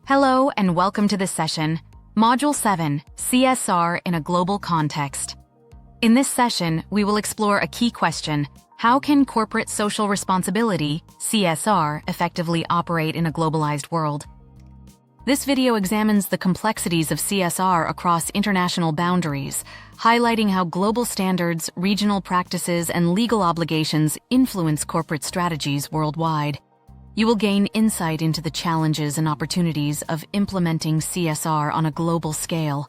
Hello and welcome to this session, Module 7, CSR in a Global Context. In this session, we will explore a key question: how can corporate social responsibility, CSR, effectively operate in a globalized world? This video examines the complexities of CSR across international boundaries, highlighting how global standards, regional practices, and legal obligations influence corporate strategies worldwide. You will gain insight into the challenges and opportunities of implementing CSR on a global scale.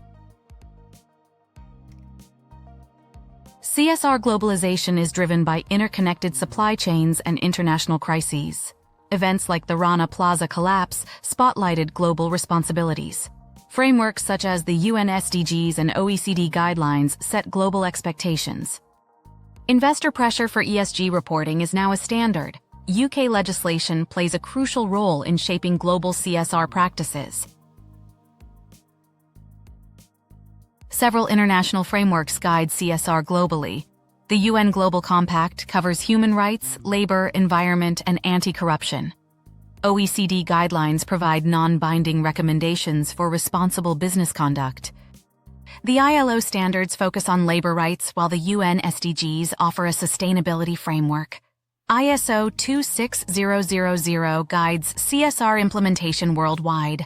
CSR globalization is driven by interconnected supply chains and international crises. Events like the Rana Plaza collapse spotlighted global responsibilities. Frameworks such as the UN SDGs and OECD guidelines set global expectations. Investor pressure for ESG reporting is now a standard. UK legislation plays a crucial role in shaping global CSR practices. Several international frameworks guide CSR globally. The UN Global Compact covers human rights, labor, environment, and anti-corruption. OECD guidelines provide non-binding recommendations for responsible business conduct. The ILO standards focus on labor rights, while the UN SDGs offer a sustainability framework. ISO 26000 guides CSR implementation worldwide.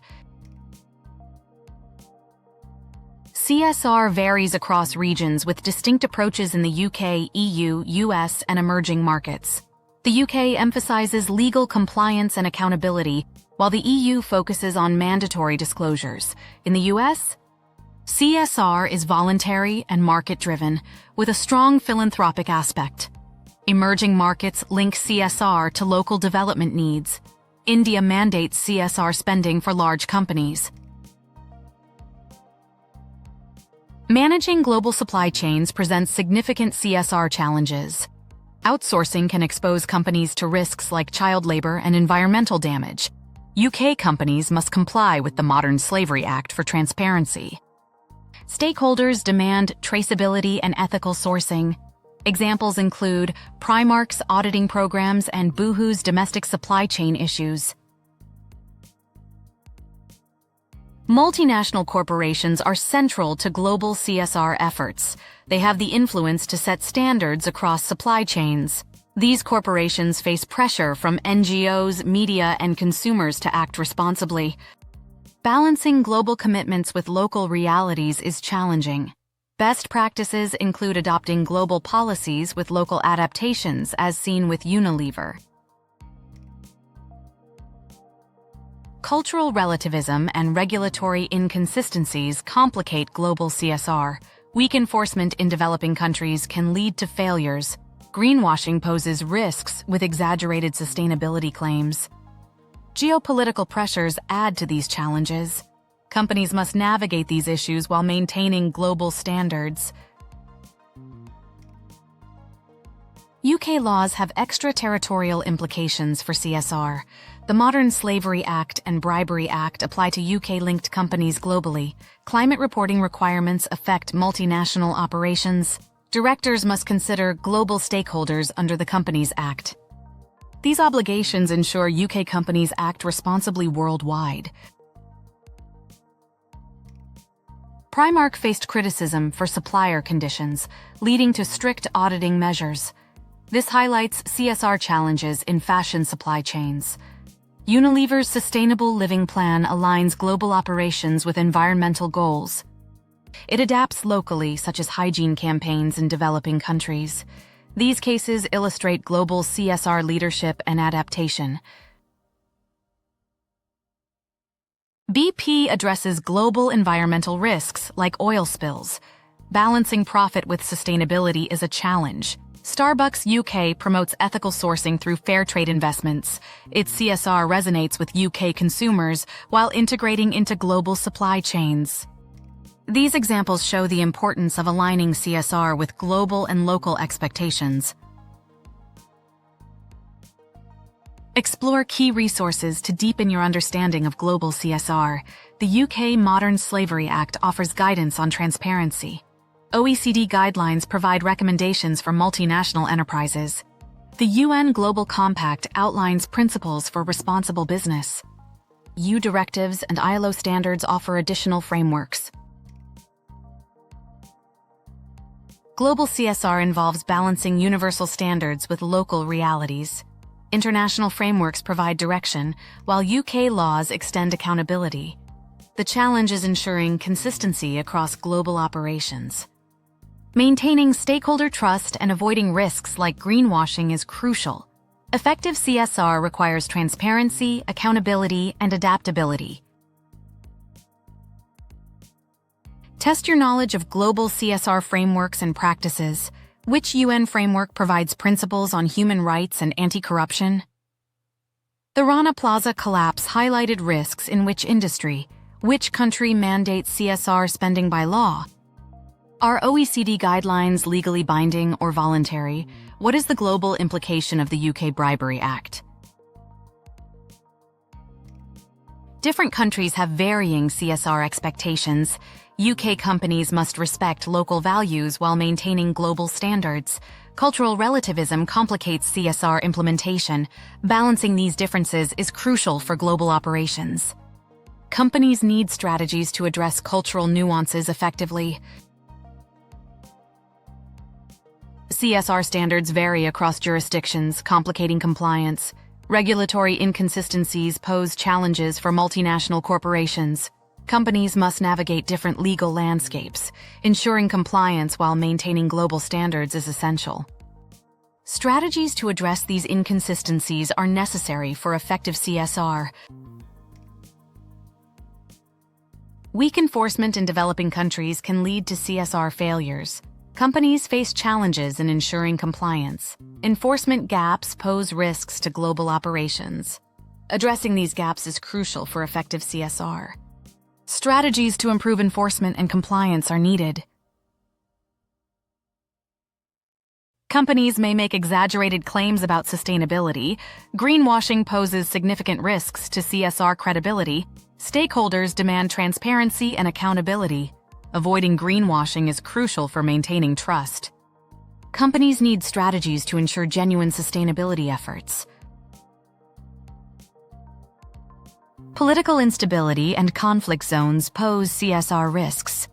CSR varies across regions with distinct approaches in the UK, EU, US, and emerging markets. The UK emphasizes legal compliance and accountability, while the EU focuses on mandatory disclosures. In the US, CSR is voluntary and market-driven, with a strong philanthropic aspect. Emerging markets link CSR to local development needs. India mandates CSR spending for large companies. Managing global supply chains presents significant CSR challenges. Outsourcing can expose companies to risks like child labor and environmental damage. UK companies must comply with the Modern Slavery Act for transparency. Stakeholders demand traceability and ethical sourcing. Examples include Primark's auditing programs and Boohoo's domestic supply chain issues. Multinational corporations are central to global CSR efforts. They have the influence to set standards across supply chains. These corporations face pressure from NGOs, media, and consumers to act responsibly. Balancing global commitments with local realities is challenging. Best practices include adopting global policies with local adaptations, as seen with Unilever. Cultural relativism and regulatory inconsistencies complicate global CSR. Weak enforcement in developing countries can lead to failures. Greenwashing poses risks with exaggerated sustainability claims. Geopolitical pressures add to these challenges. Companies must navigate these issues while maintaining global standards. UK laws have extraterritorial implications for CSR. The Modern Slavery Act and Bribery Act apply to UK-linked companies globally. Climate reporting requirements affect multinational operations. Directors must consider global stakeholders under the Companies Act. These obligations ensure UK companies act responsibly worldwide. Primark faced criticism for supplier conditions, leading to strict auditing measures. This highlights CSR challenges in fashion supply chains. Unilever's Sustainable Living Plan aligns global operations with environmental goals. It adapts locally, such as hygiene campaigns in developing countries. These cases illustrate global CSR leadership and adaptation. BP addresses global environmental risks like oil spills. Balancing profit with sustainability is a challenge. Starbucks UK promotes ethical sourcing through fair trade investments. Its CSR resonates with UK consumers while integrating into global supply chains. These examples show the importance of aligning CSR with global and local expectations. Explore key resources to deepen your understanding of global CSR. The UK Modern Slavery Act offers guidance on transparency. OECD guidelines provide recommendations for multinational enterprises. The UN Global Compact outlines principles for responsible business. EU directives and ILO standards offer additional frameworks. Global CSR involves balancing universal standards with local realities. International frameworks provide direction, while UK laws extend accountability. The challenge is ensuring consistency across global operations. Maintaining stakeholder trust and avoiding risks like greenwashing is crucial. Effective CSR requires transparency, accountability, and adaptability. Test your knowledge of global CSR frameworks and practices. Which UN framework provides principles on human rights and anti-corruption? The Rana Plaza collapse highlighted risks in which industry. Which country mandates CSR spending by law? Are OECD guidelines legally binding or voluntary? What is the global implication of the UK Bribery Act? Different countries have varying CSR expectations. UK companies must respect local values while maintaining global standards. Cultural relativism complicates CSR implementation. Balancing these differences is crucial for global operations. Companies need strategies to address cultural nuances effectively. CSR standards vary across jurisdictions, complicating compliance. Regulatory inconsistencies pose challenges for multinational corporations. Companies must navigate different legal landscapes. Ensuring compliance while maintaining global standards is essential. Strategies to address these inconsistencies are necessary for effective CSR. Weak enforcement in developing countries can lead to CSR failures. Companies face challenges in ensuring compliance. Enforcement gaps pose risks to global operations. Addressing these gaps is crucial for effective CSR. Strategies to improve enforcement and compliance are needed. Companies may make exaggerated claims about sustainability. Greenwashing poses significant risks to CSR credibility. Stakeholders demand transparency and accountability. Avoiding greenwashing is crucial for maintaining trust. Companies need strategies to ensure genuine sustainability efforts. Political instability and conflict zones pose CSR risks.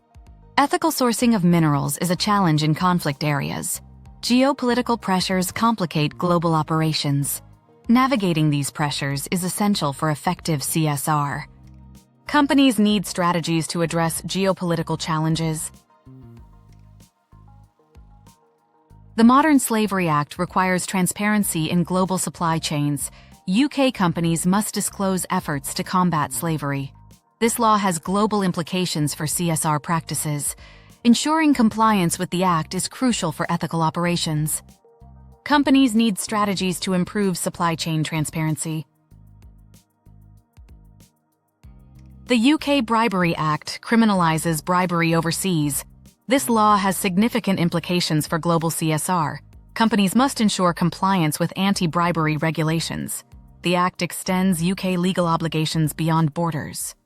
Ethical sourcing of minerals is a challenge in conflict areas. Geopolitical pressures complicate global operations. Navigating these pressures is essential for effective CSR. Companies need strategies to address geopolitical challenges. The Modern Slavery Act requires transparency in global supply chains. UK companies must disclose efforts to combat slavery. This law has global implications for CSR practices. Ensuring compliance with the Act is crucial for ethical operations. Companies need strategies to improve supply chain transparency. The UK Bribery Act criminalizes bribery overseas. This law has significant implications for global CSR. Companies must ensure compliance with anti-bribery regulations. The Act extends UK legal obligations beyond borders.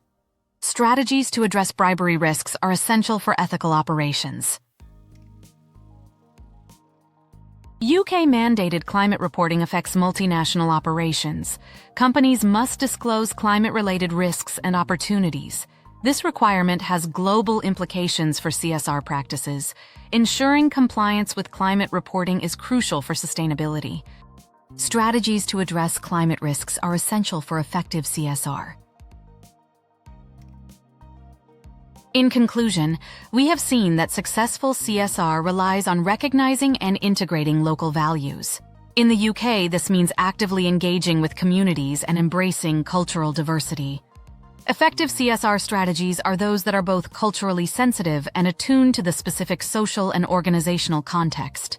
Strategies to address bribery risks are essential for ethical operations. UK-mandated climate reporting affects multinational operations. Companies must disclose climate-related risks and opportunities. This requirement has global implications for CSR practices. Ensuring compliance with climate reporting is crucial for sustainability. Strategies to address climate risks are essential for effective CSR. In conclusion, we have seen that successful CSR relies on recognizing and integrating local values. In the UK, this means actively engaging with communities and embracing cultural diversity. Effective CSR strategies are those that are both culturally sensitive and attuned to the specific social and organizational context.